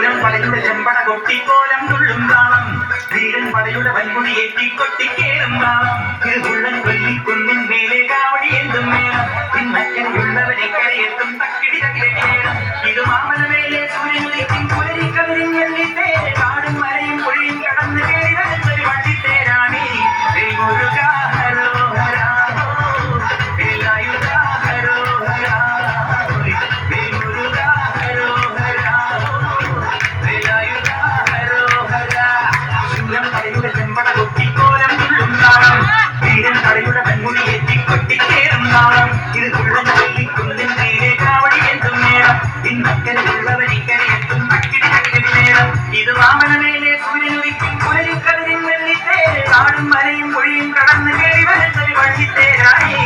ശൂരൻ പടയുടെ ചെമ്പട കൊട്ടിക്കോലം തുള്ളും താളം വീരൻ പടയുടെ വൻകുടി ഏറ്റിക്കൊട്ടിക്കേറും താളം തിരുവുള്ളൻ കൊല്ലിക്കുന്നിൻ മേലെ കാവടി എന്തും മേളം പിന്നക്കരയുള്ളവരെ കരയെത്തും തക്കിടി തകിടേണം ഇത് മാമലമേലെ സൂര്യനുദിക്കും പുലരിക്കവരിൻ വെള്ളിത്തേരെ കാടും മലയും പുഴയും കടന്നു കയറി വരുന്നൊരു വണ്ടിത്തേരാണി ഇത് വാമനമേലെ സൂര്യനുദിക്കും പുലരിക്കടലിൻ വെള്ളിത്തേരെ കാടും മലയും പൊഴിയും കടന്നു കയറി വരുന്നൊരു വള്ളിത്തേരായി